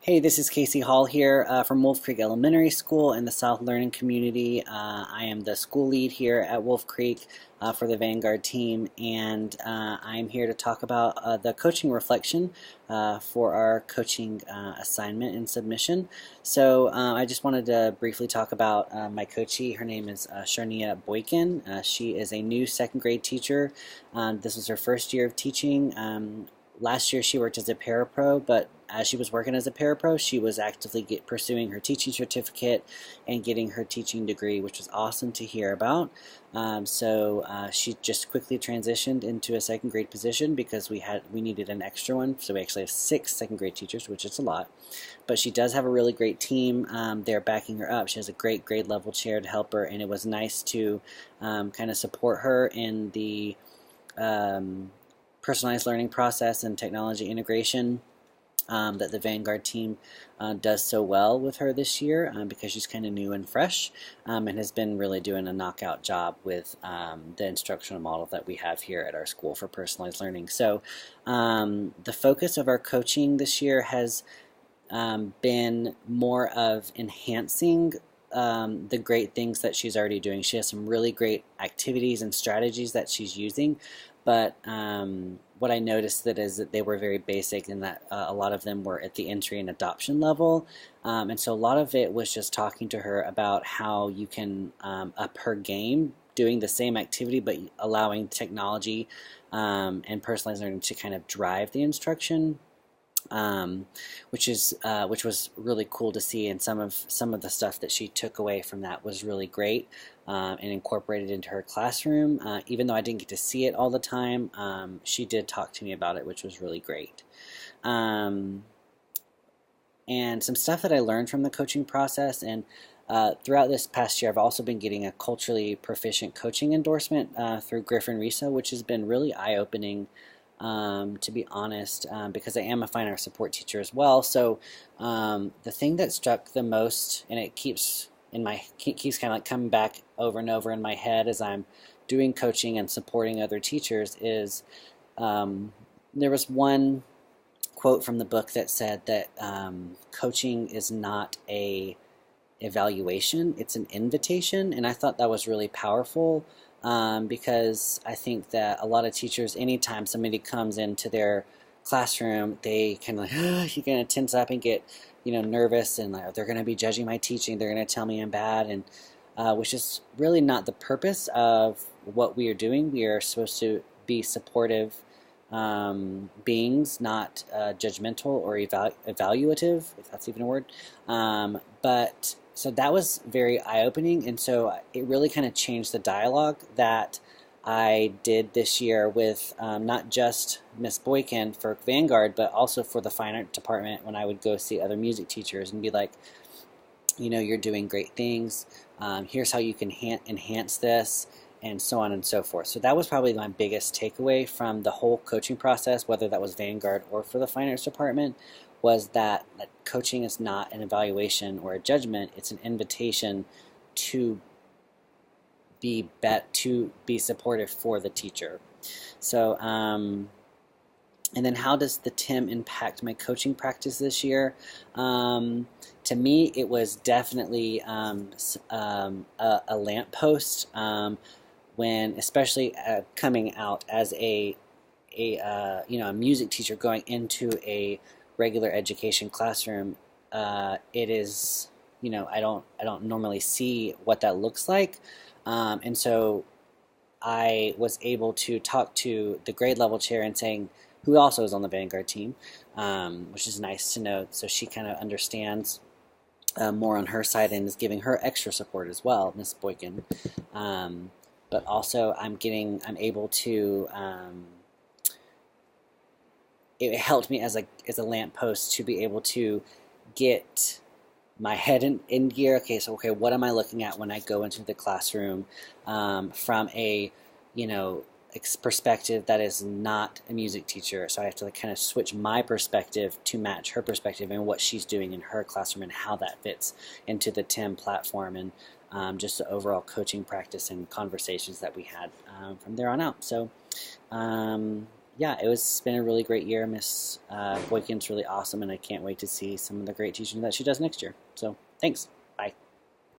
Hey, this is Casey Hall here from Wolf Creek Elementary School in the South Learning Community. I am the school lead here at Wolf Creek for the Vanguard team, and I'm here to talk about the coaching reflection for our coaching assignment and submission. So I just wanted to briefly talk about my coachee. Her name is Sharnia Boykin. She is a new second grade teacher. This was her first year of teaching. Last year she worked as a parapro, but as she was working as a parapro, she was actively pursuing her teaching certificate and getting her teaching degree, which was awesome to hear about. She just quickly transitioned into a second grade position because we needed an extra one. So we actually have 6 second grade teachers, which is a lot. But she does have a really great team. They're backing her up. She has a great grade level chair to help her, and it was nice to kind of support her in the personalized learning process and technology integration that the Vanguard team does so well with her this year because she's kind of new and fresh and has been really doing a knockout job with the instructional model that we have here at our school for personalized learning. So the focus of our coaching this year has been more of enhancing the great things that she's already doing. She has some really great activities and strategies that she's using, but what I noticed is that they were very basic and that a lot of them were at the entry and adoption level. And so a lot of it was just talking to her about how you can up her game doing the same activity but allowing technology and personalized learning to kind of drive the instruction. Which was really cool to see, and some of the stuff that she took away from that was really great and incorporated into her classroom. Even though I didn't get to see it all the time, she did talk to me about it, which was really great. And some stuff that I learned from the coaching process, and throughout this past year, I've also been getting a culturally proficient coaching endorsement through Griffin Risa, which has been really eye-opening. To be honest, because I am a fine art support teacher as well. So the thing that struck the most, and it keeps kind of like coming back over and over in my head as I'm doing coaching and supporting other teachers, is there was one quote from the book that said that coaching is not a evaluation, it's an invitation, and I thought that was really powerful. Because I think that a lot of teachers, anytime somebody comes into their classroom, they kind of like, you're going to tense up and get, nervous, and like, they're going to be judging my teaching, they're going to tell me I'm bad, and which is really not the purpose of what we are doing. We are supposed to be supportive beings, not judgmental or evaluative, if that's even a word. So that was very eye-opening, and so it really kind of changed the dialogue that I did this year with not just Miss Boykin for Vanguard, but also for the fine art department when I would go see other music teachers and be like, you're doing great things, here's how you can enhance this, and so on and so forth. So that was probably my biggest takeaway from the whole coaching process, whether that was Vanguard or for the fine arts department, was that coaching is not an evaluation or a judgment. It's an invitation to be supportive for the teacher. So, and then how does the TIM impact my coaching practice this year? To me, it was definitely a lamppost when, especially coming out as a music teacher going into a regular education classroom. It is, I don't normally see what that looks like, and so I was able to talk to the grade level chair and saying, who also is on the Vanguard team, which is nice to know. So she kind of understands more on her side and is giving her extra support as well, Miss Boykin. But also I'm able to. It helped me as a lamppost to be able to get my head in gear. Okay, what am I looking at when I go into the classroom from a, perspective that is not a music teacher. So I have to kind of switch my perspective to match her perspective and what she's doing in her classroom and how that fits into the TIM platform and just the overall coaching practice and conversations that we had from there on out. So yeah, it's been a really great year. Miss Boykin's really awesome, and I can't wait to see some of the great teaching that she does next year. So thanks.